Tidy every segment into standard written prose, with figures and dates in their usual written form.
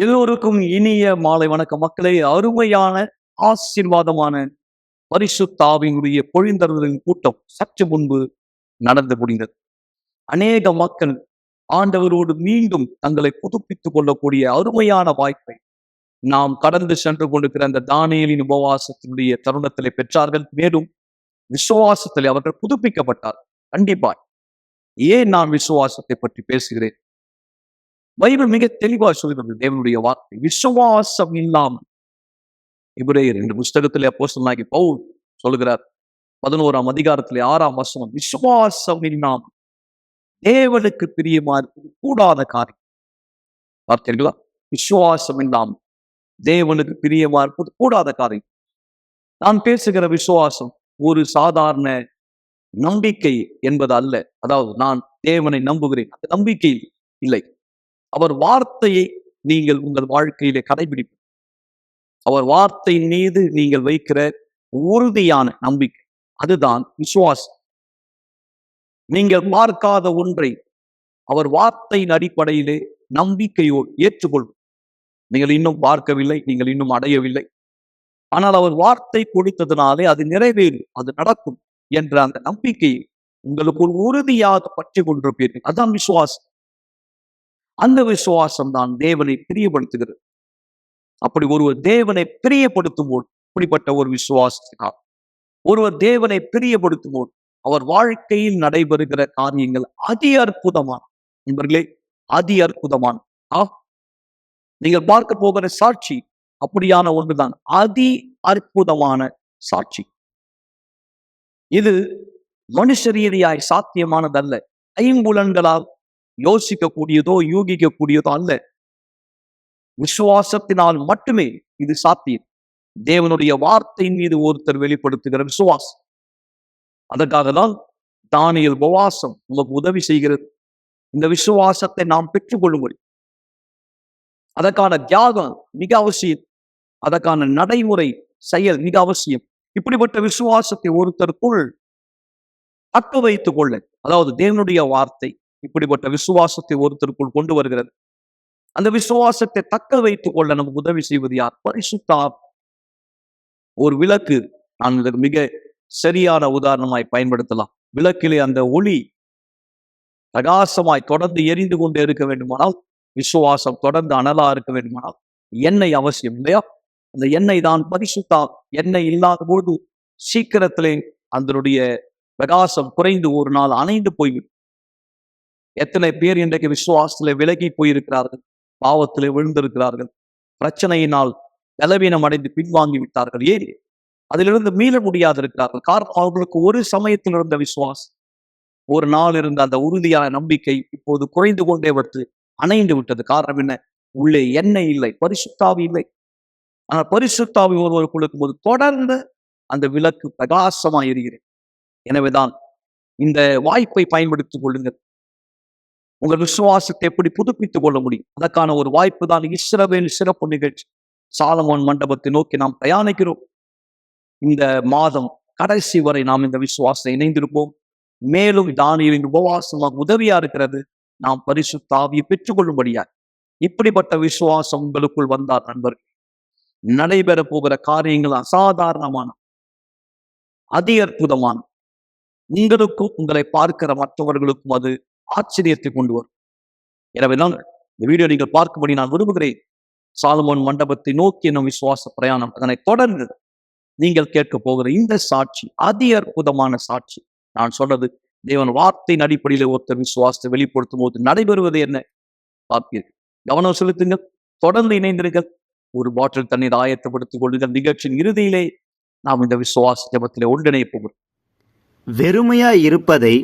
எல்லோருக்கும் இனிய மாலை வணக்க மக்களே. அருமையான ஆசீர்வாதமான பரிசுத்த ஆவியினுடைய பொழிந்தருளின் கூட்டம் சற்று முன்பு நடந்து முடிந்தது. அநேக மக்கள் ஆண்டவரோடு மீண்டும் தங்களை புதுப்பித்துக் கொள்ளக்கூடிய அருமையான வாய்ப்பை நாம் கடந்து சென்று கொண்டிருக்கிற அந்த தானியேலின் உபவாசத்தினுடைய தருணத்திலே பெற்றார்கள். மேலும் விசுவாசத்திலே அவர்கள் புதுப்பிக்கப்பட்டார். கண்டிப்பாய். ஏன் நான் விசுவாசத்தை பற்றி பேசுகிறேன்? பைபிள் மிக தெளிவாக சொல்கிறது. தேவனுடைய வார்த்தை விசுவாசம் இல்லாமல், எபிரேயர் என்ற புஸ்தகத்திலே அப்போஸ்தலனாகிய பவுல் சொல்லுகிறார் 11ஆம் அதிகாரத்திலே 6ஆம் வசனம், விசுவாசம் இல்லாமல் தேவனுக்கு பிரியமா இருப்பது கூடாத காரியம். பார்த்தீர்களா? விசுவாசம் இல்லாமல் தேவனுக்கு பிரியமா இருப்பது கூடாத காரியம். நான் பேசுகிற விசுவாசம் ஒரு சாதாரண நம்பிக்கை என்பது அல்ல. அதாவது நான் தேவனை நம்புகிறேன், அந்த நம்பிக்கை இல்லை. அவர் வார்த்தையை நீங்கள் உங்கள் வாழ்க்கையிலே கடைபிடிப்பது, அவர் வார்த்தையின் மீது நீங்கள் வைக்கிற உறுதியான நம்பிக்கை, அதுதான் விசுவாசம். நீங்கள் பார்க்காத ஒன்றை அவர் வார்த்தையின் அடிப்படையிலே நம்பிக்கையோடு ஏற்றுக்கொள்ளும். நீங்கள் இன்னும் பார்க்கவில்லை, நீங்கள் இன்னும் அடையவில்லை, ஆனால் அவர் வார்த்தை கொடுத்ததுனாலே அது நிறைவேறும், அது நடக்கும் என்ற அந்த நம்பிக்கையை உங்களுக்கு ஒரு உறுதியாக பற்றி கொண்டிருப்பீர்கள். அதுதான் விசுவாசம். அந்த விசுவாசம் தான் தேவனை பிரியப்படுத்துகிறது. அப்படி ஒருவர் தேவனை பிரியப்படுத்தும் போது, இப்படிப்பட்ட ஒரு விசுவாசத்தினால் ஒருவர் தேவனை பிரியப்படுத்தும் போது அவர் வாழ்க்கையில் நடைபெறுகிற காரியங்கள் அதி அற்புதமான, நண்பர்களே, அதி அற்புதமான. நீங்கள் பார்க்க போகிற சாட்சி அப்படியான ஒன்றுதான், அதி அற்புதமான சாட்சி. இது மனுஷ ரீதியாய் சாத்தியமானதல்ல, ஐம்புலன்களால் யோசிக்கக்கூடியதோ யூகிக்கக்கூடியதோ அல்ல. விசுவாசத்தினால் மட்டுமே இது சாத்தியம். தேவனுடைய வார்த்தையின் மீது ஒருத்தர் வெளிப்படுத்துகிற விசுவாசம். அதற்காக தான் தானியேல் உபவாசம் உங்களுக்கு உதவி செய்கிறது. இந்த விசுவாசத்தை நாம் பெற்றுக்கொள்ளுங்கள். அதற்கான தியாகம் மிக அவசியம், அதற்கான நடைமுறை செயல் மிக அவசியம். இப்படிப்பட்ட விசுவாசத்தை ஒருத்தருக்குள் தக்க வைத்துக் கொள்ள, அதாவது தேவனுடைய வார்த்தை இப்படிப்பட்ட விசுவாசத்தை ஒருத்தருக்குள் கொண்டு வருகிறது. அந்த விசுவாசத்தை தக்க வைத்துக் கொள்ள நமக்கு உதவி செய்வது யார்? பரிசுத்த ஆவி. ஒரு விளக்கு, நான் இதற்கு மிக சரியான உதாரணமாய் பயன்படுத்தலாம். விளக்கிலே அந்த ஒளி பிரகாசமாய் தொடர்ந்து எரிந்து கொண்டே இருக்க வேண்டுமானால், விசுவாசம் தொடர்ந்து அனலா இருக்க வேண்டுமானால் எண்ணெய் அவசியம் இல்லையா? அந்த எண்ணெய் தான் பரிசுத்த ஆவி. எண்ணெய் இல்லாத போது சீக்கிரத்திலே அதனுடைய பிரகாசம் குறைந்து ஒரு நாள் அணைந்து போய்விடும். எத்தனை பேர் இன்றைக்கு விசுவாசத்திலே விலகி போயிருக்கிறார்கள், பாவத்திலே விழுந்திருக்கிறார்கள், பிரச்சனையினால் பலவீனம் அடைந்து பின்வாங்கி விட்டார்கள். ஏன் அதிலிருந்து மீள முடியாது இருக்கிறார்கள்? காரணம், அவர்களுக்கு ஒரு சமயத்தில் இருந்த விசுவாசம், ஒரு நாள் இருந்த அந்த உறுதியான நம்பிக்கை இப்போது குறைந்து கொண்டே வந்து அணைந்து விட்டது. காரணம் என்ன? உள்ளே எண்ணெய் இல்லை, பரிசுத்த ஆவி இல்லை. ஆனால் பரிசுத்த ஆவி ஒருவர் கொடுக்கும் போது தொடர்ந்து அந்த விளக்கு பிரகாசமாக எரிகிறது. எனவேதான் இந்த வாய்ப்பை பயன்படுத்திக் கொள்ளுங்கள். உங்கள் விசுவாசத்தை எப்படி புதுப்பித்துக் கொள்ள முடியும்? அதற்கான ஒரு வாய்ப்பு தான் இஸ்ரவேல் சிறப்பு நிகழ்ச்சி. சாலமோன் மண்டபத்தை நோக்கி நாம் பிரயாணிக்கிறோம். இந்த மாதம் கடைசி வரை நாம் இந்த விசுவாசத்தை இணைந்திருப்போம். மேலும் தானியேலின் உபவாசமாக உதவியா இருக்கிறது, நாம் பரிசுத்த ஆவியை பெற்றுக்கொள்ளும்படியா. இப்படிப்பட்ட விசுவாசம் உங்களுக்குள் வந்தார் நண்பர்கள், நடைபெற போகிற காரியங்கள் அசாதாரணமான, அதி அற்புதமான, உங்களுக்கும் உங்களை பார்க்கிற மற்றவர்களுக்கும் அது ஆச்சரியத்தை கொண்டு வரும். எனவே தான் இந்த வீடியோ நீங்கள் பார்க்கும்படி நான் விரும்புகிறேன். சாலமோன் மண்டபத்தை நோக்கி நம் விசுவாச பிரயாணம், அதனை தொடர்ந்து நீங்கள் கேட்க போகிற இந்த சாட்சி அதி அற்புதமான சாட்சி. நான் சொன்னது தேவன் வார்த்தையின் அடிப்படையில் ஒருத்தர் விசுவாசத்தை வெளிப்படுத்தும் போது நடைபெறுவது என்ன பார்ப்பீர்கள். கவனம் செலுத்துங்கள், தொடர்ந்து இணைந்திருங்கள். ஒரு பாட்டில் தண்ணீர் ஆயத்தப்படுத்திக் கொள்ளுங்கள். நிகழ்ச்சியின் இறுதியிலே நாம் இந்த விசுவாச ஜெபத்திலே ஒன்றிணைய போகிறோம். வெறுமையாய் இருப்பதை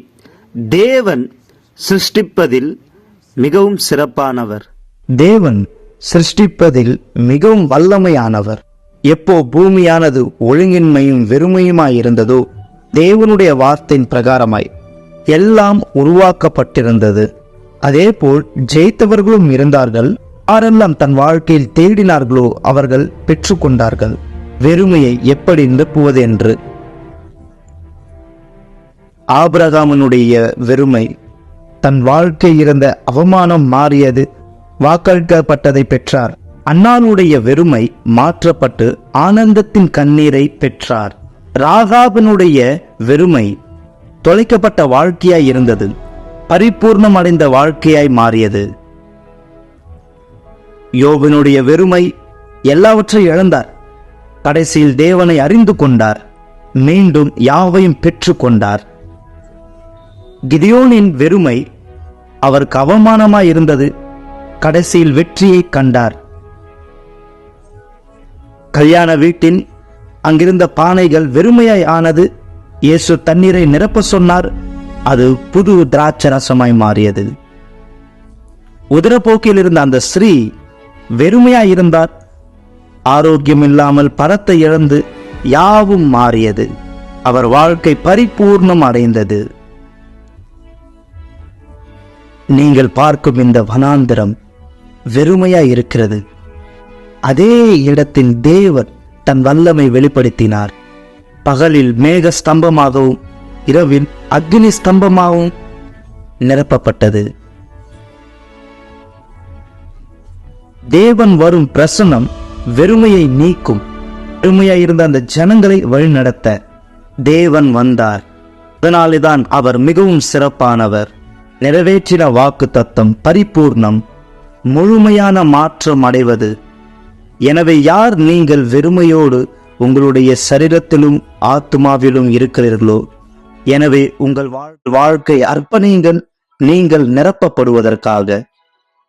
தேவன் சிருஷ்டிப்பதில் மிகவும் சிறப்பானவர். தேவன் சிருஷ்டிப்பதில் மிகவும் வல்லமையானவர். எப்போ பூமியானது ஒழுங்கின்மையும் வெறுமையுமாயிருந்ததோ, தேவனுடைய வார்த்தையின் பிரகாரமாய் எல்லாம் உருவாக்கப்பட்டிருந்தது. அதேபோல் ஜெயித்தவர்களும் இருந்தார்கள். யாரெல்லாம் தன் வாழ்க்கையில் தேடினார்களோ அவர்கள் பெற்றுக்கொண்டார்கள். வெறுமையை எப்படி நிரப்புவது என்று. ஆபிரகாமனுடைய வெறுமை, தன் வாழ்க்கை இருந்த அவமானம் மாறியது. வாக்களிக்கப்பட்டதை பெற்றார். அன்னாளுடைய வெறுமை மாற்றப்பட்டு ஆனந்தத்தின் கண்ணீரை பெற்றார். ராகாபினுடைய வெறுமை தொலைக்கப்பட்ட வாழ்க்கையாய் இருந்தது, பரிபூர்ணம் அடைந்த வாழ்க்கையாய் மாறியது. யோபினுடைய வெறுமை எல்லாவற்றையும் இழந்தார், கடைசியில் தேவனை அறிந்து கொண்டார், மீண்டும் யாவையும் பெற்று கொண்டார். கிதியோனின் வெறுமை அவருக்கு அவமானமாய் இருந்தது, கடைசியில் வெற்றியை கண்டார். கல்யாண வீட்டின் அங்கிருந்த பானைகள் வெறுமையாய் ஆனது. இயேசு தண்ணீரை நிரப்ப சொன்னார், அது புது திராட்சை ரசமாய் மாறியது. உதிரப்போக்கில் இருந்த அந்த ஸ்ரீ வெறுமையாய் இருந்தார், ஆரோக்கியம் இல்லாமல் பரத்தை இழந்து யாவும் மாறியது. அவர் வாழ்க்கை பரிபூர்ணம் அடைந்தது. நீங்கள் பார்க்கும் இந்த வனாந்திரம் வெறுமையாய் இருக்கிறது. அதே இடத்தில் தேவன் தன் வல்லமை வெளிப்படுத்தினார். பகலில் மேக ஸ்தம்பமாகவும் இரவில் அக்னி ஸ்தம்பமாகவும் நிரப்பப்பட்டது. தேவன் வரும் பிரசன்னம் வெறுமையை நீக்கும். வெறுமையாய் இருந்த அந்த ஜனங்களை வழிநடத்த தேவன் வந்தார். அதனால்தான் அவர் மிகவும் சிறப்பானவர். நிறைவேற்றின வாக்கு தத்தம் பரிபூர்ணம், முழுமையான மாற்றம் அடைவது. எனவே யார் நீங்கள் வெறுமையோடு உங்களுடைய சரீரத்திலும் ஆத்மாவிலும் இருக்கிறீர்களோ, எனவே உங்கள் வாழ்க்கை அர்ப்பணியுங்கள், நீங்கள் நிரப்பப்படுவதற்காக.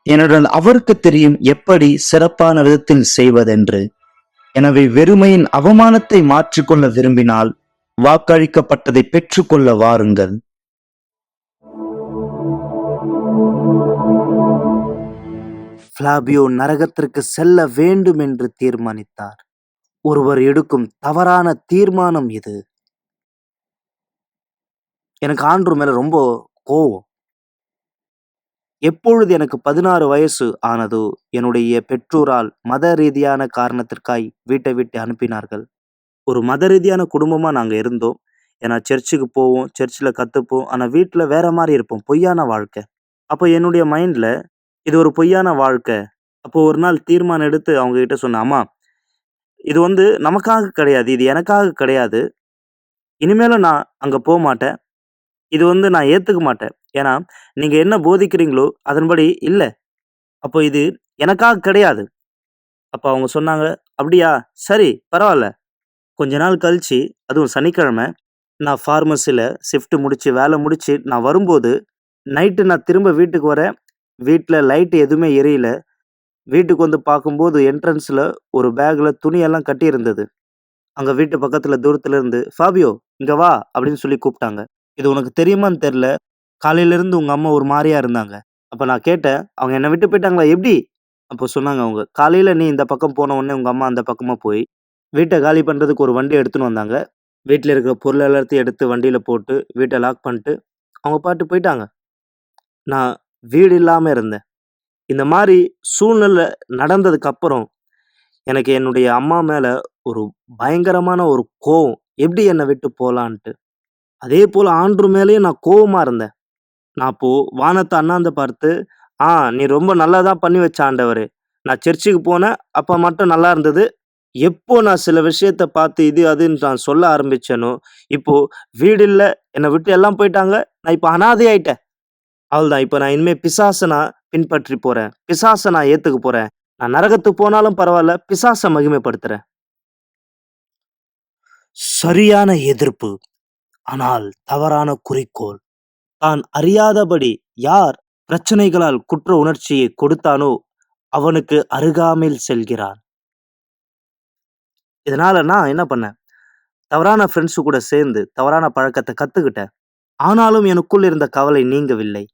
ஏனென்றால் அவருக்கு தெரியும் எப்படி சிறப்பான விதத்தில் செய்வதென்று. எனவே வெறுமையின் அவமானத்தை மாற்றிக்கொள்ள விரும்பினால் வாக்களிக்கப்பட்டதை பெற்றுக்கொள்ள வாருங்கள். பிளாவியோ நரகத்திற்கு செல்ல வேண்டும் என்று தீர்மானித்தார். ஒருவர் எடுக்கும் தவறான தீர்மானம் இது. எனக்கு ஆண்ட்ரூ மேல ரொம்ப கோவம். எப்பொழுது எனக்கு 16 வயசு ஆனதோ, என்னுடைய பெற்றோரால் மத ரீதியான காரணத்திற்காய் வீட்டை விட்டு அனுப்பினார்கள். ஒரு மத ரீதியான குடும்பமா நாங்க இருந்தோம். ஏன்னா சர்ச்சுக்கு போவோம், சர்ச்சில் கத்துப்போம், ஆனா வீட்டுல வேற மாதிரி இருப்போம், பொய்யான வாழ்க்கை. அப்போ என்னுடைய மைண்ட்ல இது ஒரு பொய்யான வாழ்க்கை. அப்போ ஒரு நாள் தீர்மானம் எடுத்து அவங்க கிட்ட சொன்னேன், அம்மா இது நமக்காக கிடையாது, இது எனக்காக கிடையாது, இனிமேலும் நான் அங்க போக மாட்டேன், இது நான் ஏத்துக்க மாட்டேன். ஏன்னா நீங்க என்ன போதிக்கிறீங்களோ அதன்படி இல்லை, அப்போ இது எனக்காக கிடையாது. அப்போ அவங்க சொன்னாங்க, அப்படியா, சரி பரவாயில்ல. கொஞ்ச நாள் கழிச்சு, அதுவும் சனிக்கிழமை, நான் ஃபார்மசியில் ஷிஃப்ட் முடிச்சு வேலை முடிச்சு நான் வரும்போது நைட்டு நான் திரும்ப வீட்டுக்கு வரேன். வீட்டில் லைட்டு எதுவுமே எரியல. வீட்டுக்கு பார்க்கும்போது என்ட்ரன்ஸில் ஒரு பேக்கில் துணியெல்லாம் கட்டி இருந்தது. அங்கே வீட்டு பக்கத்தில் தூரத்துல இருந்து, ஃபாபியோ இங்கே வா அப்படின்னு சொல்லி கூப்பிட்டாங்க. இது உனக்கு தெரியுமான்னு தெரில, காலையிலேருந்து உங்கள் அம்மா ஒரு மாதிரியா இருந்தாங்க. அப்போ நான் கேட்டேன், அவங்க என்னை விட்டு போயிட்டாங்களா எப்படி? அப்போ சொன்னாங்க அவங்க, காலையில் நீ இந்த பக்கம் போன உடனே உங்கள் அம்மா அந்த பக்கமாக போய் வீட்டை காலி பண்ணுறதுக்கு ஒரு வண்டி எடுத்துன்னு வந்தாங்க. வீட்டில் இருக்கிற பொருள் எல்லாத்தையும் எடுத்து வண்டியில் போட்டு வீட்டை லாக் பண்ணிட்டு அவங்க பாட்டு போயிட்டாங்க. நான் வீடு இல்லாமல் இருந்தேன். இந்த மாதிரி சூழ்நிலை நடந்ததுக்கு அப்புறம் எனக்கு என்னுடைய அம்மா மேலே ஒரு பயங்கரமான ஒரு கோவம், எப்படி என்னை விட்டு போகலான்ட்டு. அதே போல் ஆண்ட்ரூ மேலேயும் நான் கோவமாக இருந்தேன். நான் அப்போது வானத்தை அண்ணாந்து பார்த்து, நீ ரொம்ப நல்லா தான் பண்ணி வச்ச ஆண்டவர், நான் சர்ச்சுக்கு போனேன் அப்போ மட்டும் நல்லா இருந்தது, எப்போ நான் சில விஷயத்த பார்த்து இது அதுன்னு நான் சொல்ல ஆரம்பிச்சேனோ, இப்போ வீடு இல்லை, என்னை விட்டு எல்லாம் போயிட்டாங்க, நான் இப்போ அனாதை ஆயிட்டேன், அவ்வளோதான். இப்போ நான் இனிமேல் பிசாசை நான் பின்பற்றி போகிறேன், பிசாசை நான் ஏற்றுக்க போகிறேன், நான் நரகத்துக்கு போனாலும் பரவாயில்ல, பிசாசை மகிமைப்படுத்துகிறேன். சரியான எதிர்ப்பு, ஆனால் தவறான குறிக்கோள். தான் அறியாதபடி யார் பிரச்சனைகளால் குற்ற உணர்ச்சியை கொடுத்தானோ அவனுக்கு அருகாமையில் செல்கிறான். இதனால நான் என்ன பண்ணேன், தவறான ஃப்ரெண்ட்ஸு கூட சேர்ந்து தவறான பழக்கத்தை கத்துக்கிட்டேன். ஆனாலும் எனக்குள் இருந்த கவலை நீங்கவில்லை.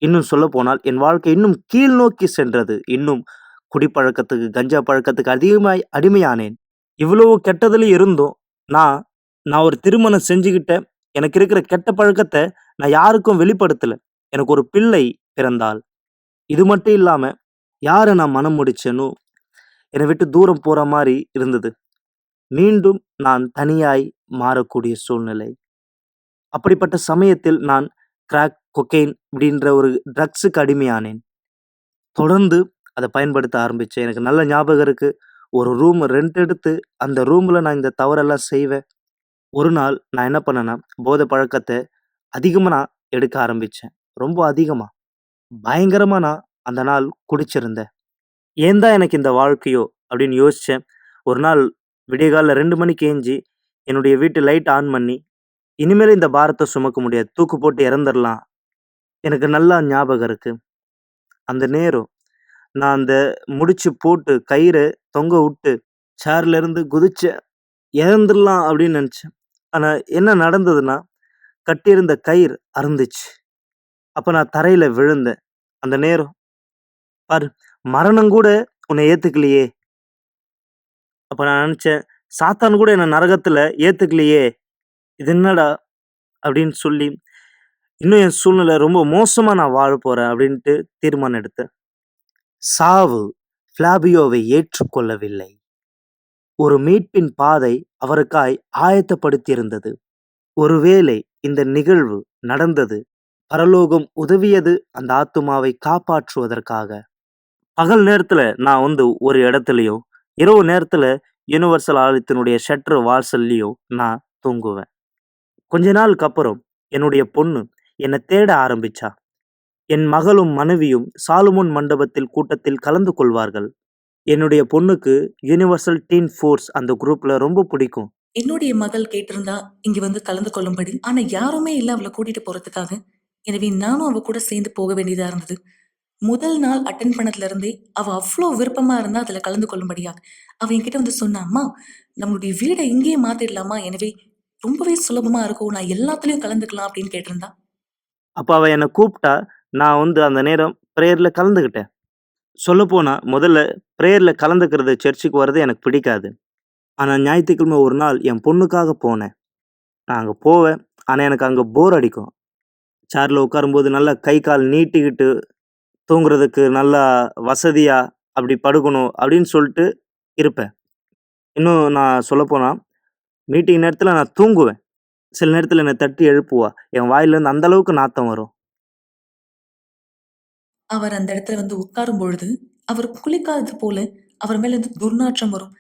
இன்னும் சொல்ல போனால் என் வாழ்க்கை இன்னும் கீழ் நோக்கி சென்றது. இன்னும் குடிப்பழக்கத்துக்கு, கஞ்சா பழக்கத்துக்கு அதிகமாய் அடிமையானேன். இவ்வளவு கெட்டதுல இருந்தும் நான் ஒரு திருமணம் செஞ்சுக்கிட்டேன். எனக்கு இருக்கிற கெட்ட பழக்கத்தை நான் யாருக்கும் வெளிப்படுத்தல. எனக்கு ஒரு பிள்ளை பிறந்தாள். இது மட்டும் இல்லாம யாரை நான் மனம் முடிச்சேனோ என்னை விட்டு தூரம் போற மாதிரி இருந்தது. மீண்டும் நான் தனியாய் மாறக்கூடிய சூழ்நிலை. அப்படிப்பட்ட சமயத்தில் நான் கிராக், கொக்கைன் அப்படின்ற ஒரு ட்ரக்ஸுக்கு அடிமையானேன். தொடர்ந்து அத பயன்படுத்த ஆரம்பிச்சேன். எனக்கு நல்ல ஞாபகம் இருக்கு. ஒரு ரூம் ரெண்ட் எடுத்து, அந்த ரூம்ல நான் இந்த தவறெல்லாம் செய்வேன். ஒரு நாள் நான் என்ன பண்ணேன்னா, போதை பழக்கத்த அதிகமா நான் எடுக்க ஆரம்பிச்சேன். ரொம்ப அதிகமா. பயங்கரமா நான் அந்த நாள் குடிச்சிருந்தேன். ஏன் தான் எனக்கு இந்த வாழ்க்கையோ அப்படின்னு யோசிச்சேன். ஒரு நாள் விடியகாலைல 2 மணிக்கு எஞ்சி, என்னுடைய வீட்டு லைட் ஆன் பண்ணி, இனிமேல் இந்த பாரத்த சுமக்க முடியாது. தூக்கு போட்டு இறந்துரலாம். எனக்கு நல்லா ஞாபகம் இருக்கு. அந்த நேரம் நான் அந்த முடிச்சு போட்டு கயிற தொங்க விட்டு சேர்ல இருந்து குதிச்சேன். இறந்துரலாம் அப்படின்னு நினைச்சேன். ஆனா என்ன நடந்ததுன்னா, கட்டியிருந்த கயிறு அறுந்துச்சு. அப்ப நான் தரையில விழுந்தேன். அந்த நேரம் பாரு, மரணம் கூட உன்னை ஏத்துக்கலையே. அப்ப நான் நினைச்சேன், சாத்தான் கூட என்ன நரகத்துல ஏத்துக்கலையே. இது என்னடா அப்படின்னு சொல்லி, இன்னும் என் சூழ்நிலை ரொம்ப மோசமா நான் வாழப் போறேன் அப்படின்ட்டு தீர்மானம் எடுத்தேன். சாவு ஃபிளாபியோவை ஏற்றுக்கொள்ளவில்லை. ஒரு மீட்பின் பாதை அவருக்காய் ஆயத்தப்படுத்தியிருந்தது. ஒருவேளை இந்த நிகழ்வு நடந்தது, பரலோகம் உதவியது அந்த ஆத்துமாவை காப்பாற்றுவதற்காக. பகல் நேரத்துல நான் ஒரு இடத்துலயும், இரவு நேரத்துல யுனிவர்சல் ஆலயத்தினுடைய ஷட்டர் வாசல்லயும் நான் தூங்குவேன். கொஞ்ச நாளுக்கு அப்புறம் என்னுடைய பொண்ணு என்னை தேட ஆரம்பிச்சா. என் மகளும் மனைவியும் சாலுமோன் மண்டபத்தில் கூட்டத்தில் கலந்து கொள்வார்கள். என்னுடைய பொண்ணுக்கு யுனிவர்சல் டீன் ஃபோர்ஸ் அந்த குரூப்ல ரொம்ப பிடிக்கும். என்னுடைய மகள் கேட்டிருந்தா இங்க வந்து கலந்து கொள்ளும்படி. ஆனா யாருமே இல்ல அவளை கூட்டிட்டு போறதுக்காக. எனவே நானும் அவ கூட சேர்ந்து போக வேண்டியதா இருந்தது. முதல் நாள் அட்டென்ட் பண்ணதுல இருந்தே அவ அவ்வளோ விருப்பமா இருந்தா அதுல கலந்து கொள்ளும்படியாக. அவ என்கிட்ட வந்து சொன்னா, அம்மா நம்மளுடைய வீடை இங்கேயே மாத்திடலாமா, எனவே ரொம்பவே சுலபமா இருக்கும், நான் எல்லாத்துலயும் கலந்துக்கலாம் அப்படின்னு கேட்டிருந்தா. அப்ப அவ என்னை கூப்பிட்டா. நான் அந்த நேரம் பிரேயர்ல கலந்துக்கிட்டேன். சொல்லப்போனா முதல்ல பிரேயர்ல கலந்துக்கிறது, சர்ச்சுக்கு வர்றது எனக்கு பிடிக்காது. ஆனா ஞாயிற்றுக்கிழமை ஒரு நாள் என் பொண்ணுக்காக போனேன். நான் அங்க போவேன். ஆனா எனக்கு அங்க போர் அடிக்கும். சேர்ல உட்காரும்போது நல்லா கை கால் நீட்டிக்கிட்டு தூங்குறதுக்கு நல்லா வசதியா அப்படி படுக்கணும் அப்படின்னு சொல்லிட்டு இருப்பேன். இன்னும் நான் சொல்லப்போனா, மீட்டிங் நேரத்துல நான் தூங்குவேன். சில நேரத்துல என்னை தட்டி எழுப்புவா. என் வாயிலேருந்து அந்த அளவுக்கு நாத்தம் வரும். அவர் அந்த இடத்துல வந்து உட்காரும் பொழுது அவர் குளிக்காதது போல அவர் மேல இருந்து துர்நாற்றம் வரும்.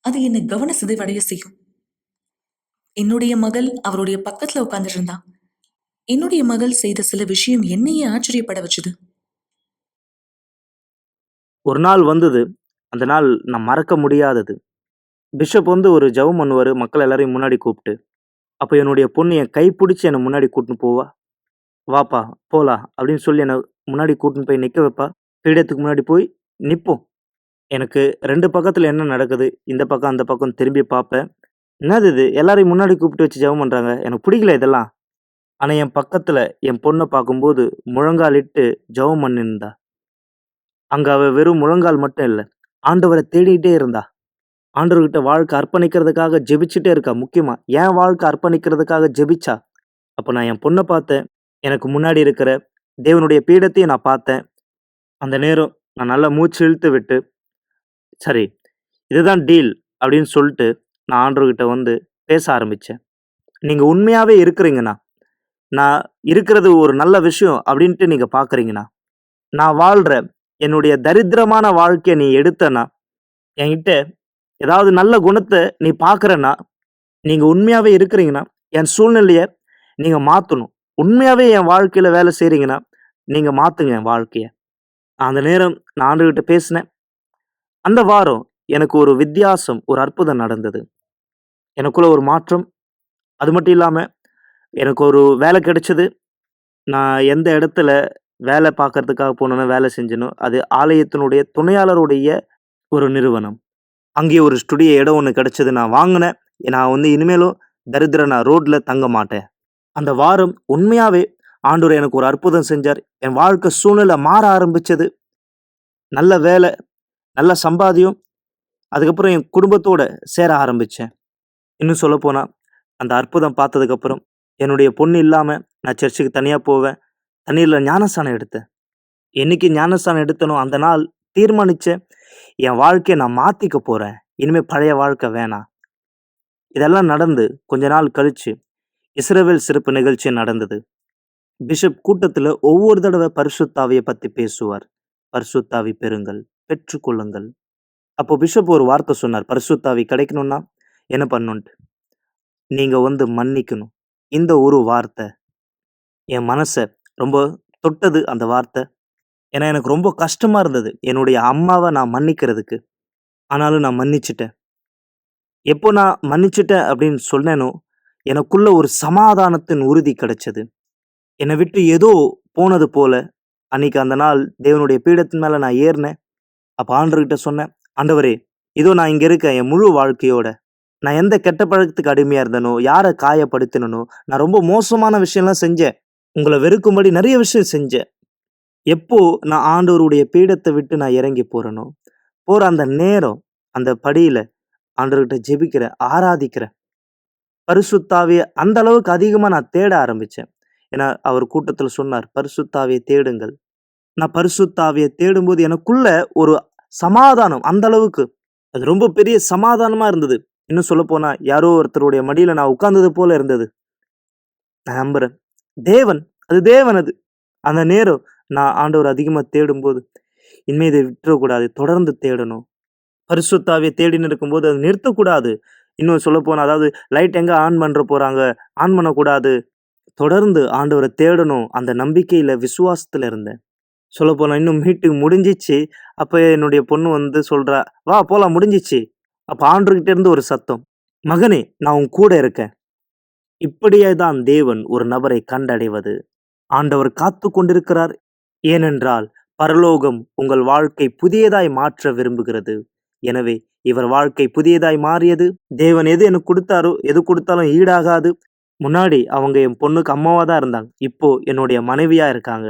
அது என்னை கவன சிதைவடைய செய்யும். என்னுடைய மகள் அவருடைய பக்கத்துல உட்கார்ந்துட்டு இருந்தா. என்னுடைய மகள் செய்த சில விஷயம் என்னையே ஆச்சரியப்பட வச்சுது. ஒரு நாள் வந்தது. அந்த நாள் நான் மறக்க முடியாதது. பிஷப் ஒரு ஜெபம் பண்ணுவாரு, மக்கள் எல்லாரையும் முன்னாடி கூப்பிட்டு. அப்ப என்னுடைய பொண்ணு என் கை பிடிச்சு என்னை முன்னாடி கூட்டின்னு போவா. "வாப்பா போலாம்" அப்படின்னு சொல்லி என்னை முன்னாடி கூட்டின்னு போய் நிக்க வைப்பா. பீடத்துக்கு முன்னாடி போய் நிப்போம். எனக்கு 2 பக்கத்துல என்ன நடக்குது, இந்த பக்கம் அந்த பக்கம் திரும்பி பார்ப்பேன். என்னது இது? எல்லாரையும் முன்னாடி கூப்பிட்டு வச்சு ஜெபம் பண்றாங்க. எனக்கு பிடிக்கல இதெல்லாம். ஆனா என் பக்கத்துல என் பொண்ண பார்க்கும்போது முழங்காலிட்டு ஜெபம் பண்ணியிருந்தா. அங்க அவ வெறும் முழங்கால் மட்டும் இல்ல, ஆண்டவரை தேடிட்டே இருந்தா. ஆண்டவர்கிட்ட வாழ்க்கை அர்ப்பணிக்கிறதுக்காக ஜெபிச்சுட்டே இருக்கா. முக்கியமா என் வாழ்க்கை அர்ப்பணிக்கிறதுக்காக ஜெபிச்சா. அப்ப நான் என் பொண்ண பார்த்தேன். எனக்கு முன்னாடி இருக்கிற தேவனுடைய பீடத்தையும் நான் பார்த்தேன். அந்த நேரம் நான் நல்லா மூச்சு இழுத்து விட்டு, சரி இதுதான் டீல் அப்படின்னு சொல்லிட்டு நான் ஆண்டவர்கிட்ட பேச ஆரம்பிச்சேன். நீங்க உண்மையாவே இருக்கிறீங்கண்ணா, நான் இருக்கிறது ஒரு நல்ல விஷயம் அப்படின்ட்டு நீங்க பார்க்குறீங்கண்ணா, நான் வாழ்ற என்னுடைய தரித்திரமான வாழ்க்கைய நீ எடுத்தன்னா, என்கிட்ட ஏதாவது நல்ல குணத்த நீ பார்க்குறன்னா, நீங்க உண்மையாவே இருக்கிறீங்கன்னா, என் சூழ்நிலைய நீங்க மாத்தணும். உண்மையாவே என் வாழ்க்கையில வேலை செய்றீங்கன்னா, நீங்க மாத்துங்க என் வாழ்க்கைய. அந்த நேரம் நான் ஆண்டவர்கிட்ட பேசினேன். அந்த வாரம் எனக்கு ஒரு வித்தியாசம், ஒரு அற்புதம் நடந்தது. எனக்குள்ள ஒரு மாற்றம். அது மட்டும் இல்லாம எனக்கு ஒரு வேலை கிடைச்சது. நான் எந்த இடத்துல வேலை பார்க்கறதுக்காக போனேனோ, வேலை செஞ்சேனோ, அது ஆலயத்தினுடைய துணையாளருடைய ஒரு நிறுவனம். அங்கேயே ஒரு ஸ்டுடியோ இடம் ஒண்ணு கிடைச்சது. நான் வாங்குனேன். நான் இனிமேலும் தரித்திரன், நான் ரோட்ல தங்க மாட்டேன். அந்த வாரம் உண்மையாவே ஆண்டவர் எனக்கு ஒரு அற்புதம் செஞ்சார். என் வாழ்க்கை சூழ்நிலை மாற ஆரம்பிச்சது. நல்ல வேலை, நல்ல சம்பாத்தியம். அதுக்கப்புறம் என் குடும்பத்தோட சேர ஆரம்பிச்சேன். இன்னும் சொல்லப்போனா, அந்த அற்புதம் பார்த்ததுக்கப்புறம், என்னுடைய பொண்ணு இல்லாம நான் சர்ச்சுக்கு தனியா போவேன். தண்ணீர்ல ஞானஸ்நானம் எடுத்தேன். என்னைக்கு ஞானஸ்நானம் எடுத்தேனோ, அந்த நாள் தீர்மானிச்சேன். என் வாழ்க்கைய நான் மாத்திக்க போறேன். இனிமே பழைய வாழ்க்கை வேணாம். இதெல்லாம் நடந்து கொஞ்ச நாள் கழிச்சு, இஸ்ரவேல் சிறப்பு நிகழ்ச்சி நடந்தது. பிஷப் கூட்டத்துல ஒவ்வொரு தடவை பரிசுத்த ஆவிய பத்தி பேசுவார். பரிசுத்த ஆவி பெறுங்கள், பெற்றுக்கொள்ளுங்கள். அப்போ பிஷப் ஒரு வார்த்தை சொன்னார், பரிசுத்தாவி கிடைக்கணும்னா என்ன பண்ணணுன்ட்டு. நீங்க மன்னிக்கணும். இந்த ஒரு வார்த்தை என் மனச ரொம்ப தொட்டது அந்த வார்த்தை. ஏன்னா எனக்கு ரொம்ப கஷ்டமா இருந்தது. என்னுடைய அம்மாவ நான் மன்னிக்கிறதுக்கு. ஆனாலும் நான் மன்னிச்சுட்டேன். எப்போ நான் மன்னிச்சுட்டேன் அப்படின்னு சொன்னேனோ, எனக்குள்ள ஒரு சமாதானத்தின் உறுதி கிடைச்சது. என்னை விட்டு ஏதோ போனது போல, அன்னைக்கு அந்த நாள் தேவனுடைய பீடத்தின் மேல நான் ஏறினேன். அப்ப ஆண்டவர்கிட்ட சொன்னேன், ஆண்டவரே, இதோ நான் இங்க இருக்கேன் என் முழு வாழ்க்கையோட. நான் எந்த கெட்ட பழக்கத்துக்கு அடிமையா இருந்தேனோ, யாரை காயப்படுத்தினனோ, நான் ரொம்ப மோசமான விஷயம்லாம் செஞ்சேன். உங்களை வெறுக்கும்படி நிறைய விஷயம் செஞ்சேன். எப்போ நான் ஆண்டவருடைய பீடத்தை விட்டு நான் இறங்கி போறேனோ, போற அந்த நேரம், அந்த படியில ஆண்டவர்கிட்ட ஜெபிக்கிறேன், ஆராதிக்கிறேன். பரிசுத்தாவிய அந்த அளவுக்கு அதிகமா நான் தேட ஆரம்பிச்சேன். ஏன்னா அவர் கூட்டத்துல சொன்னார், பரிசுத்தாவியை தேடுங்கள். நான் பரிசுத்தாவியை தேடும்போது எனக்குள்ள ஒரு சமாதானம், அந்த அளவுக்கு அது ரொம்ப பெரிய சமாதானமா இருந்தது. இன்னும் சொல்ல போனா யாரோ ஒருத்தருடைய மடியில நான் உட்கார்ந்தது போல இருந்தது. நான் நம்புறேன், தேவன் அது. அந்த நேரம் நான் ஆண்டவர் அதிகமா தேடும்போது, இனிமே இதை விட்டுறக்கூடாது, தொடர்ந்து தேடணும். பரிசுத்தாவியை தேடின்னு இருக்கும்போது அதை நிறுத்தக்கூடாது. இன்னும் சொல்ல போனா, அதாவது லைட் எங்க ஆன் பண்ற போறாங்க, ஆன் பண்ணக்கூடாது. தொடர்ந்து ஆண்டவரை தேடணும். அந்த நம்பிக்கையில, விசுவாசத்துல இருந்தேன். சொல்ல போனா இன்னும் மீட்டிங் முடிஞ்சிச்சு. அப்ப என்னுடைய பொண்ணு சொல்றா, வா போலாம் முடிஞ்சிச்சு. அப்ப ஆண்டவர்கிட்ட இருந்து ஒரு சத்தம், மகனே நான் உன் கூட இருக்கேன். இப்படியே தான் தேவன் ஒரு நபரை கண்டடைவது. ஆண்டவர் காத்து கொண்டிருக்கிறார். ஏனென்றால் பரலோகம் உங்கள் வாழ்க்கை புதியதாய் மாற்ற விரும்புகிறது. எனவே இவர் வாழ்க்கை புதியதாய் மாறியது. தேவன் எது எனக்கு கொடுத்தாரோ, எது கொடுத்தாலும் ஈடாகாது. முன்னாடி அவங்க என் பொண்ணுக்கு அம்மாவா தான் இருந்தாங்க. இப்போ என்னுடைய மனைவியா இருக்காங்க.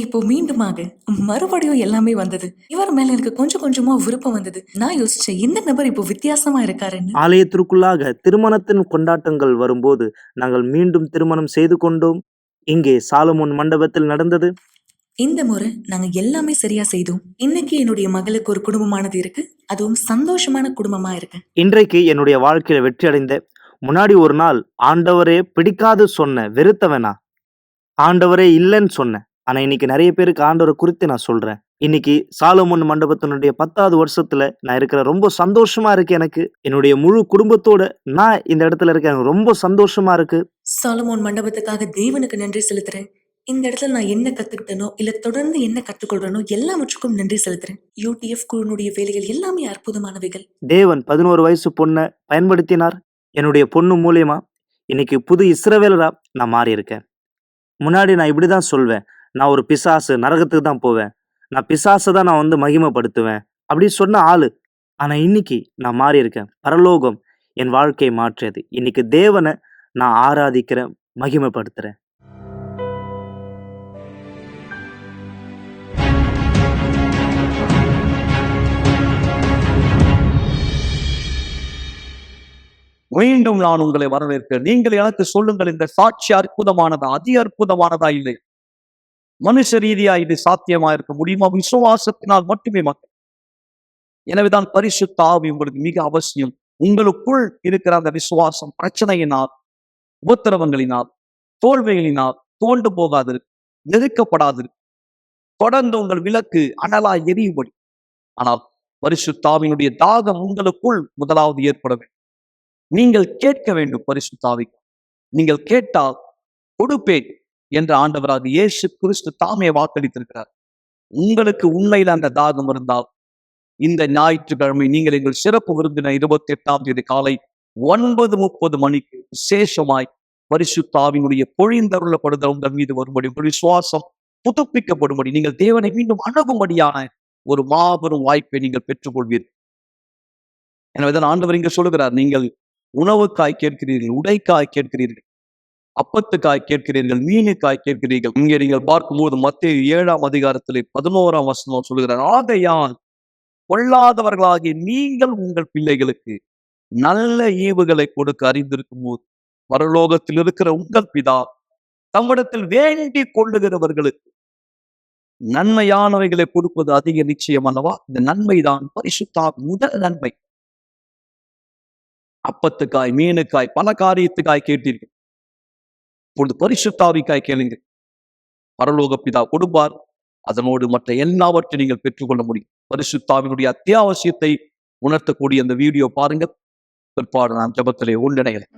இப்போ மீண்டுமாக மறுபடியும் எல்லாமே வந்தது. இவர் மேல எனக்கு கொஞ்சம் கொஞ்சமா விருப்பம் வந்தது. நான் யோசிச்சேன், இந்த நபர் இப்போ வித்தியாசமா இருக்காருன்னு. ஆலயத்திற்குள்ளாக திருமணத்தின் கொண்டாட்டங்கள் வரும்போது நாங்கள் மீண்டும் திருமணம் செய்து கொண்டோம். இங்கே சாலமோன் மண்டபத்தில் நடந்தது. இந்த முறை நாங்க எல்லாமே சரியா செய்தோம். இன்னைக்கு என்னுடைய மகளுக்கு ஒரு குடும்பமானது இருக்கு. அதுவும் சந்தோஷமான குடும்பமா இருக்கு. இன்றைக்கு என்னுடைய வாழ்க்கையில வெற்றி அடைந்த. முன்னாடி ஒரு நாள் ஆண்டவரே பிடிக்காது சொன்ன, வெறுத்தவனா, ஆண்டவரே இல்லைன்னு சொன்னேன். ஆனா இன்னைக்கு நிறைய பேருக்கு ஆண்டவரை குறித்து நான் சொல்றேன். இன்னைக்கு சாலமோன் மண்டபத்தினுடைய 10வது வருஷத்துல நான் இருக்கிற, ரொம்ப சந்தோஷமா இருக்கு. எனக்கு என்னுடைய முழு குடும்பத்தோட நான் இந்த இடத்துல இருக்கேன். எனக்கு ரொம்ப சந்தோஷமா இருக்கு. சாலமோன் மண்டபத்துக்காக தேவனுக்கு நன்றி செலுத்துறேன். இந்த இடத்துல நான் என்ன கத்துக்கிட்டனோ, இல்ல தொடர்ந்து என்ன கற்றுக்கொள்றனோ எல்லாவற்றுக்கும் நன்றி செலுத்துறேன். யூடிஎஃப் குழுனுடைய வேலைகள் எல்லாமே அற்புதமானவைகள். தேவன் 11 வயசு பொண்ணை பயன்படுத்தினார். என்னுடைய பொண்ணு மூலியமா இன்னைக்கு புது இஸ்ரவேலரா நான் மாறி இருக்கேன். முன்னாடி நான் இப்படிதான் சொல்வேன், நான் ஒரு பிசாசு, நரகத்துக்கு தான் போவேன், நான் பிசாசை தான் நான் மகிமைப்படுத்துவேன் அப்படி சொன்ன ஆளு. ஆனா இன்னைக்கு நான் மாறி இருக்கேன். பரலோகம் என் வாழ்க்கையை மாற்றியது. இன்னைக்கு தேவனை நான் ஆராதிக்கிறேன், மகிமைப்படுத்துறேன். மீண்டும் நான் உங்களை வரவேற்கிறேன். நீங்கள் எனக்கு சொல்லுங்கள், இந்த சாட்சி அற்புதமானதா, அதி அற்புதமானதா இல்லை? மனுஷ ரீதியா இது சாத்தியமா இருக்க முடியுமா? விசுவாசத்தினால் மட்டுமே மக்கள். எனவேதான் பரிசுத்த ஆவி உங்களுக்கு மிக அவசியம். உங்களுக்குள் இருக்கிற அந்த விசுவாசம் பிரச்சனையினால், உபத்திரவங்களினால், தோல்விகளினால் தோண்டு போகாது, நெருக்கப்படாது, தொடர்ந்து உங்கள் விளக்கு அனலாய் எரியும்படி. ஆனால் பரிசுத்த ஆவியினுடைய தாகம் உங்களுக்குள் முதலாவது ஏற்பட வேண்டும். நீங்கள் கேட்க வேண்டும். பரிசுத்த ஆவிக்கு நீங்கள் கேட்டால் கொடுப்பேன் என்ற ஆண்டவராக இயேசு கிறிஸ்து தாமே வாக்களித்திருக்கிறார். உங்களுக்கு உண்மையில அந்த தாகம் இருந்தால் இந்த ஞாயிற்றுக்கிழமை நீங்கள் எங்கள் சிறப்பு விருந்தின 28ஆம் தேதி காலை 9:30 மணிக்கு விசேஷமாய் பரிசுத்த ஆவியினுடைய பொழிந்தருளப்படுதல் உங்கள் மீது வரும்படி, உங்கள் விசுவாசம் புதுப்பிக்கப்படும்படி, நீங்கள் தேவனை மீண்டும் அணுகும்படியான ஒரு மாபெரும் வாய்ப்பை நீங்கள் பெற்றுக்கொள்வீர்கள். எனவேதான் ஆண்டவர் இங்க சொல்லுகிறார், நீங்கள் உணவுக்காய் கேட்கிறீர்கள், உடைக்காய் கேட்கிறீர்கள், அப்பத்துக்காய் கேட்கிறீர்கள், மீனுக்காய் கேட்கிறீர்கள். இங்கே நீங்கள் பார்க்கும்போது மத்தேயு 7ஆம் அதிகாரத்திலே 11ஆம் வசனம் சொல்லுகிறார், ஆகையால் கொள்ளாதவர்களாகிய நீங்கள் உங்கள் பிள்ளைகளுக்கு நல்ல ஈவுகளை கொடுக்க அறிந்திருக்கும் போது பரலோகத்தில் இருக்கிற உங்கள் பிதா தம்மிடத்தில் வேண்டிக் கொள்ளுகிறவர்களுக்கு நன்மையானவைகளை கொடுப்பது அதிக நிச்சயம் அல்லவா? இந்த நன்மைதான் பரிசுத்த முதல் நன்மை. அப்பத்துக்காய், மீனுக்காய், பல காரியத்துக்காய் கேட்டீர்கள். இப்பொழுது பரிசுத்த ஆவிக்காய் கேளுங்க. பரலோக பிதா கொடுப்பார். அதனோடு மற்ற எல்லாவற்றையும் நீங்கள் பெற்றுக்கொள்ள முடியும். பரிசுத்தாவினுடைய அத்தியாவசியத்தை உணர்த்தக்கூடிய அந்த வீடியோ பாருங்க. பிற்பாடு நாம் ஜெபத்திலே ஒன்றிணைகிறேன்.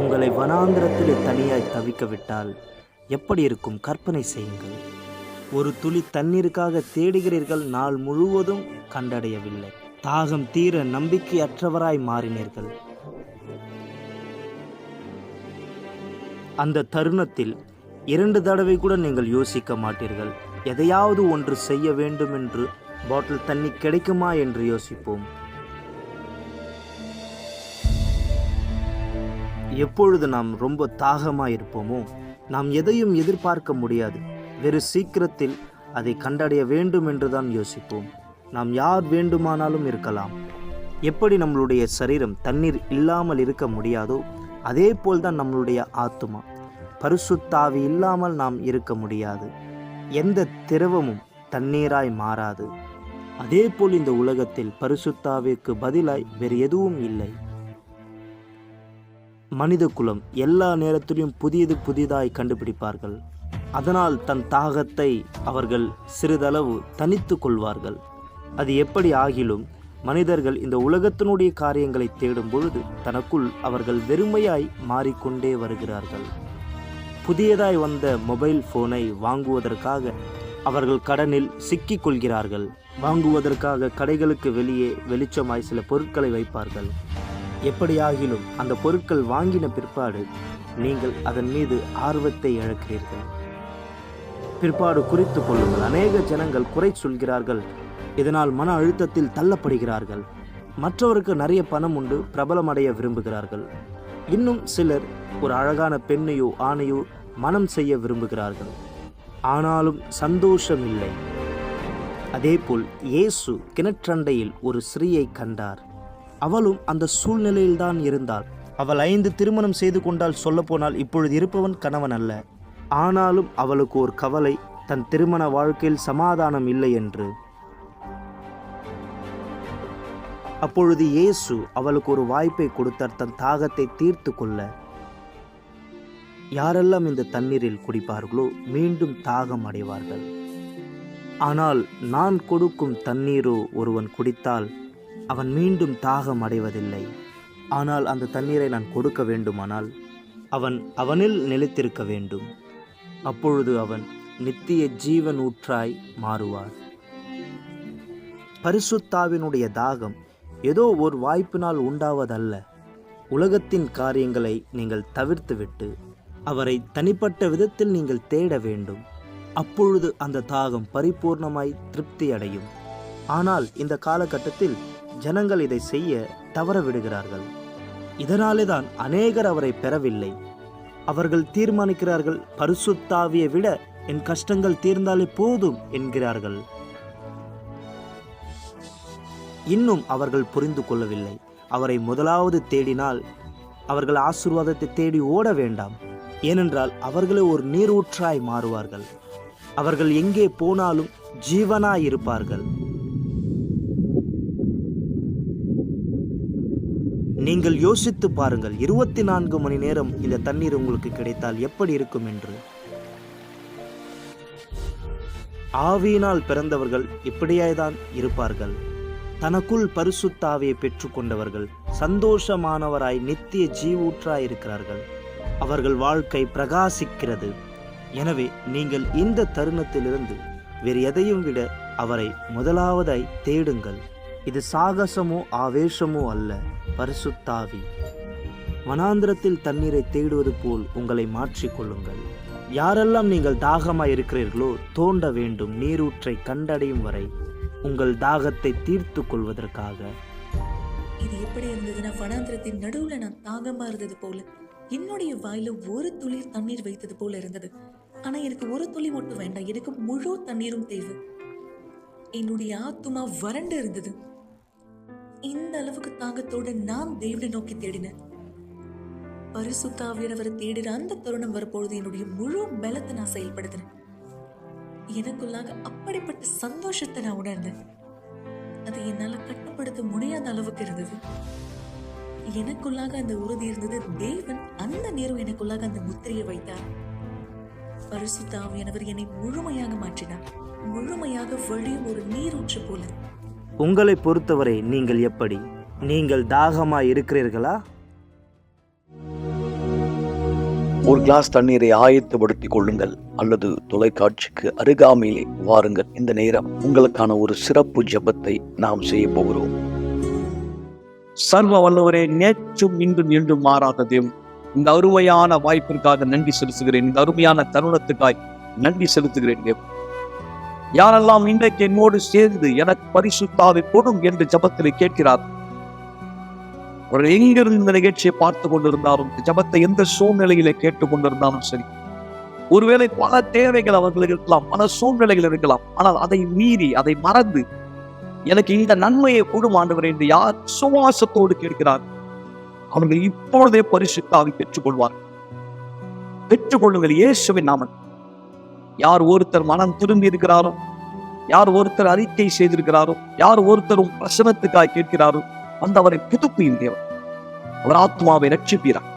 உங்களை வனாந்திரத்திலே தனியாய் தவிக்க விட்டால் எப்படி இருக்கும் கற்பனை செய்யுங்கள். ஒரு துளி தண்ணீருக்காக தேடுகிறீர்கள், நாள் முழுவதும் கண்டடையவில்லை. தாகம் தீர நம்பிக்கையற்றவராய் மாறினீர்கள். அந்த தருணத்தில் 2 தடவை கூட நீங்கள் யோசிக்க மாட்டீர்கள். எதையாவது ஒன்று செய்ய வேண்டும் என்று, பாட்டில் தண்ணி கிடைக்குமா என்று யோசிப்போம். எப்பொழுது நாம் ரொம்ப தாகமாக இருப்போமோ நாம் எதையும் எதிர்பார்க்க முடியாது. வெறு சீக்கிரத்தில் அதை கண்டடைய வேண்டும் என்று தான் யோசிப்போம். நாம் யார் வேண்டுமானாலும் இருக்கலாம். எப்படி நம்மளுடைய சரீரம் தண்ணீர் இல்லாமல் இருக்க முடியாதோ அதே போல்தான் நம்மளுடைய ஆத்துமா. பரிசுத்த ஆவி இல்லாமல் நாம் இருக்க முடியாது. எந்த திரவமும் தண்ணீராய் மாறாது. அதே போல் இந்த உலகத்தில் பரிசுத்த ஆவிக்கு பதிலாய் வேறு எதுவும் இல்லை. மனித குலம் எல்லா நேரத்திலும் புதியதாய் கண்டுபிடிப்பார்கள். அதனால் தன் தாகத்தை அவர்கள் சிறிதளவு தனித்து கொள்வார்கள். அது எப்படி ஆகிலும் மனிதர்கள் இந்த உலகத்தினுடைய காரியங்களை தேடும் பொழுது தனக்குள் அவர்கள் வெறுமையாய் மாறிக்கொண்டே வருகிறார்கள். புதியதாய் வந்த மொபைல் போனை வாங்குவதற்காக அவர்கள் கடனில் சிக்கிக் கொள்கிறார்கள். வாங்குவதற்காக கடைகளுக்கு வெளியே வெளிச்சமாய் சில பொருட்களை வைப்பார்கள். எப்படியாகிலும் அந்த பொருட்கள் வாங்கின பிற்பாடு நீங்கள் அதன் மீது ஆர்வத்தை இழக்கிறீர்கள். பிற்பாடு குறித்து கொள்ளுங்கள். அநேக ஜனங்கள் குறை சொல்கிறார்கள். இதனால் மன அழுத்தத்தில் தள்ளப்படுகிறார்கள். மற்றவருக்கு நிறைய பணம் உண்டு, பிரபலமடைய விரும்புகிறார்கள். இன்னும் சிலர் ஒரு அழகான பெண்ணையோ ஆணையோ மனம் செய்ய விரும்புகிறார்கள். ஆனாலும் சந்தோஷம் இல்லை. அதேபோல் இயேசு கிணற்றண்டையில் ஒரு ஸ்திரீயை கண்டார். அவளும் அந்த சூழ்நிலையில்தான் இருந்தாள். அவள் 5 திருமணம் செய்து கொண்டால் சொல்லப்போனால் இப்பொழுது இருப்பவன் கணவன் அல்ல. ஆனாலும் அவளுக்கு ஒரு கவலை, தன் திருமண வாழ்க்கையில் சமாதானம் இல்லை என்று. அப்பொழுது இயேசு அவளுக்கு ஒரு வாய்ப்பை கொடுத்தார், தன் தாகத்தை தீர்த்து கொள்ள. யாரெல்லாம் இந்த தண்ணீரில் குடிப்பார்களோ மீண்டும் தாகம் அடைவார்கள். ஆனால் நான் கொடுக்கும் தண்ணீரோ ஒருவன் குடித்தால் அவன் மீண்டும் தாகம் அடைவதில்லை. ஆனால் அந்த தண்ணீரை நான் கொடுக்க வேண்டுமானால் அவனில் நிலைத்திருக்க வேண்டும். அப்பொழுது அவன் நித்திய ஜீவன் ஊற்றாய் மாறுவார். பரிசுத்தாவினுடைய தாகம் ஏதோ ஒரு வாய்ப்பினால் உண்டாவதல்ல. உலகத்தின் காரியங்களை நீங்கள் தவிர்த்துவிட்டு அவரை தனிப்பட்ட விதத்தில் நீங்கள் தேட வேண்டும். அப்பொழுது அந்த தாகம் பரிபூர்ணமாய் திருப்தி அடையும். ஆனால் இந்த காலகட்டத்தில் ஜனங்கள் இதை செய்ய தவற விடுகிறார்கள். இதனாலே தான் அநேகர் அவரை பெறவில்லை. அவர்கள் தீர்மானிக்கிறார்கள், பரிசுத்த ஆவியை விட என் கஷ்டங்கள் தீர்ந்தாலே போதும் என்கிறார்கள். இன்னும் அவர்கள் புரிந்து கொள்ளவில்லை. அவரை முதலாவது தேடினால் அவர்கள் ஆசீர்வாதத்தை தேடி ஓட வேண்டாம். ஏனென்றால் அவர்களே ஒரு நீரூற்றாய் மாறுவார்கள். அவர்கள் எங்கே போனாலும் ஜீவனாய் இருப்பார்கள். நீங்கள் யோசித்து பாருங்கள், 24 மணி நேரம் இந்த தண்ணீர் உங்களுக்கு கிடைத்தால் எப்படி இருக்கும் என்று. ஆவியினால் பிறந்தவர்கள் இப்படியாய்தான் இருப்பார்கள். தனக்குள் பரிசுத்த ஆவியை பெற்றுக்கொண்டவர்கள் சந்தோஷமானவராய் நித்திய ஜீவூற்றாய் இருக்கிறார்கள். அவர்கள் வாழ்க்கை பிரகாசிக்கிறது. எனவே நீங்கள் இந்த தருணத்திலிருந்து வேறு எதையும் விட அவரை முதலாவதாய் தேடுங்கள். இது சாகசமோ ஆவேசமோ அல்ல, பரிசுத்த ஆவி. வனாந்திரத்தில் தண்ணீரை தேடுவது போல் உங்களை மாற்றிக்கொள்ளுங்கள். யாரெல்லாம் நீங்கள் தாகமாய் இருக்கிறீர்களோ தோண்ட வேண்டும், நீரூற்றை கண்டடையும் வரை உங்கள் தாகத்தை தீர்த்து கொள்வதற்காக. இது எப்படி இருந்ததுன்னா, வனாந்திரத்தின் நடுவுல நான் தாகமா இருந்தது போல, என்னுடைய வாயில ஒரு துளி தண்ணீர் வைத்தது போல இருந்தது. ஆனா எனக்கு ஒரு துளி மட்டும் வேண்டாம், எனக்கு முழு தண்ணீரும் தேவை. என்னுடைய ஆத்துமா வறண்டு இருந்தது. இந்த அளவுக்கு தாகத்தோட நான் தேவனை நோக்கி தேடினேன். பரிசுத்த ஆவியானவரை தேடுற அந்த தருணம் வரப்பொழுது என்னுடைய முழு பலத்தை நான் செயல்படுத்தினேன். எனக்குள்ளாக அப்படிப்பட்ட சந்தோஷத்தை நான் உணர்ந்தேன். அதை என்னால கட்டுப்படுத்த முடியாத அளவுக்கு இருந்தது. எனக்குள்ளாக அந்த உறுதி இருந்தது. தேவன் அந்த நேரம் எனக்குள்ளாக அந்த முத்திரையை வைத்தார். பரிசுத்த ஆவியானவர் என்னை முழுமையாக மாற்றினார். முழுமையாக வழியும் ஒரு நீரூற்று போல. உங்களை பொறுத்தவரை நீங்கள் எப்படி? நீங்கள் தாகமாய் இருக்கிறீர்களா? ஒரு கிளாஸ் தண்ணீரை ஆயத்தப்படுத்திக் கொள்ளுங்கள் அல்லது தொலைக்காட்சிக்கு அருகாமையிலே வாருங்கள். இந்த நேரம் உங்களுக்கான ஒரு சிறப்பு ஜெபத்தை நாம் செய்ய போகிறோம். சர்வ வல்லவரே, நேற்றும் இன்றும் என்றும் மாறாத தேவன், இந்த அருமையான வாய்ப்பிற்காக நன்றி செலுத்துகிறேன். இந்த அருமையான தருணத்துக்காய் நன்றி செலுத்துகிறேன் தேவன். யாரெல்லாம் இன்றைக்கு என்னோடு சேர்ந்து எனக்கு பரிசுத்தாவை கொடும் என்று ஜபத்திலே கேட்கிறார், ஒரு எங்கிருந்து இந்த நிகழ்ச்சியை பார்த்து கொண்டிருந்தாலும், ஜபத்தை எந்த சூழ்நிலையிலே கேட்டுக் கொண்டிருந்தாலும் சரி, ஒருவேளை பல தேவைகள் அவர்களுக்கு இருக்கலாம், பல சூழ்நிலைகள் இருக்கலாம், ஆனால் அதை மீறி அதை மறந்து எனக்கு இந்த நன்மையை கொடும் ஆண்டவரே என்று யார் சுவாசத்தோடு கேட்கிறார், அவர்கள் இப்பொழுதே பரிசுத்தாவை பெற்றுக்கொள்வார். பெற்றுக்கொள்ளுங்கள் இயேசுவின் நாமத்தில். யார் ஒருத்தர் மனம் திரும்பி இருக்கிறாரோ, யார் ஒருத்தர் அறிக்கை செய்திருக்கிறாரோ, யார் ஒருத்தரும் பிரசனத்துக்காய் கேட்கிறாரோ, அந்த அவரை புதுப்பியும் தேவன். அவர் ஆத்மாவை ரட்சிப்பீரார்.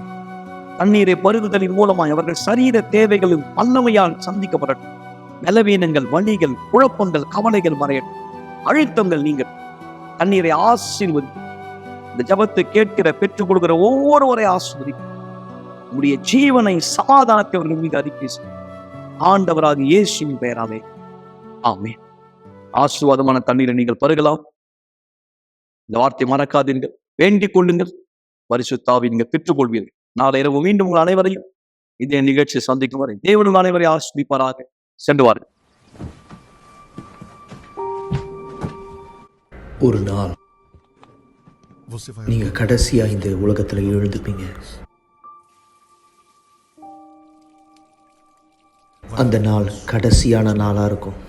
தண்ணீரை பருகுதலின் மூலமாய் அவர்கள் சரீர தேவைகளின் வல்லமையால் சந்திக்கப்படட்டும். பலவீனங்கள், வலிகள், குழப்பங்கள், கவலைகள் மறையட்டும். அழுத்தங்கள் நீங்கள் தண்ணீரை ஆசீர்வதி. இந்த ஜபத்தை கேட்கிற பெற்றுக் கொடுக்கிற ஒவ்வொருவரை ஆசீர்வதி. உடைய ஜீவனை, சமாதானத்தை அவர்கள் மீது அறிக்கை செய்யும். ஆண்டவராக இயேசுவின் பெயராலே ஆமென். ஆசீர்வாதமான தண்ணீரை நீங்கள் பருகலாம். இந்த வார்த்தை மறக்காதீர்கள், வேண்டிக் கொள்ளுங்கள். பரிசுத்த ஆவியை நீங்கள் பெற்றுக்கொள்வீர்கள். நாளை இரவு மீண்டும் உங்கள் அனைவரையும் இதே நிகழ்ச்சியை சந்திக்கும் வரை தேவன் அனைவரை ஆசீர்வதிப்பாராக. சென்று வாருங்கள். ஒரு நாள் நீங்க கடைசியா இந்த உலகத்துல எழுந்துப்பீங்க. அந்த நாள் கடைசியான நாளா இருக்கும்.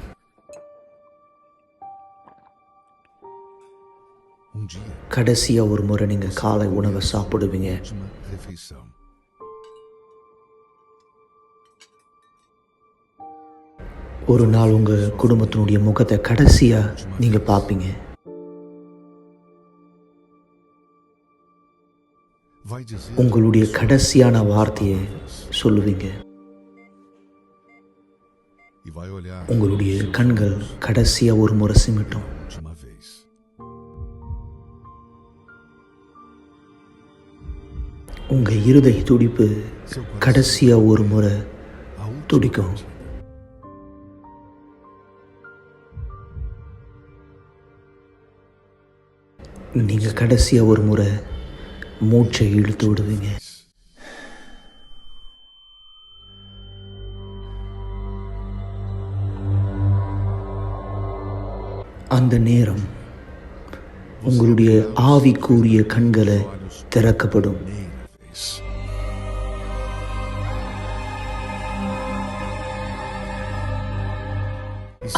கடைசியா ஒரு முறை நீங்க காலை உணவை சாப்பிடுவீங்க. ஒரு நாள் உங்க குடும்பத்தினுடைய முகத்தை கடைசியா நீங்க பார்ப்பீங்க. உங்களுடைய கடைசியான வார்த்தையை சொல்லுவீங்க. உங்களுடைய கண்கள் கடைசியா ஒரு முறை சிமிட்டும். உங்க இருதய துடிப்பு கடைசியா ஒரு முறை துடிக்கும். நீங்க கடைசியா ஒரு முறை மூச்சை இழுத்து விடுவீங்க. அந்த நேரம் உங்களுடைய ஆவிக்குரிய கண்களை திறக்கப்படும்.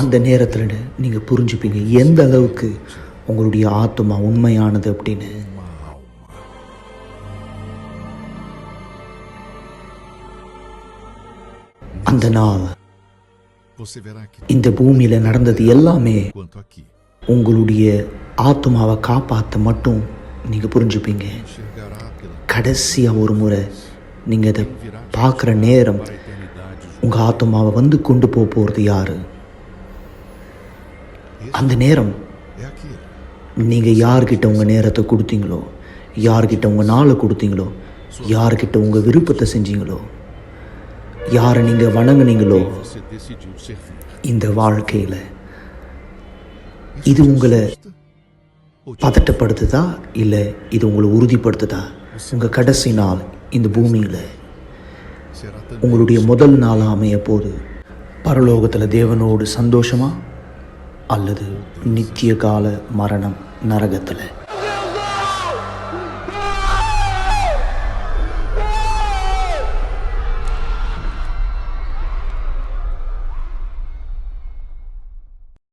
அந்த நேரத்தில் நீங்க புரிஞ்சுப்பீங்க எந்த அளவுக்கு உங்களுடைய ஆத்மா உண்மையானது அப்படின்னு. அந்த நாள் இந்த பூமியில நடந்தது எல்லாமே உங்களுடைய ஆத்மாவை காப்பாற்ற மட்டும் நீங்க புரிஞ்சுப்பீங்க. கடைசியா ஒரு முறை நீங்க இதை பார்க்குற நேரம் உங்க ஆத்மாவை வந்து கொண்டு போறது யாரு? அந்த நேரம் நீங்க யார்கிட்ட உங்க நேரத்தை கொடுத்தீங்களோ, யார்கிட்ட உங்க நாளை கொடுத்தீங்களோ, யார்கிட்ட உங்க விருப்பத்தை செஞ்சீங்களோ, யாரை நீங்க வணங்குனீங்களோ, இந்த வாழ்க்கையில இது உங்களை பதட்டப்படுத்துதா இல்ல இது உங்களை உறுதிப்படுத்துதா? உங்க கடைசி நாள் இந்த பூமியில உங்களுடைய முதல் நாள் அமைய போது பரலோகத்துல தேவனோடு சந்தோஷமா அல்லது நித்திய கால மரணம் நரகத்துல?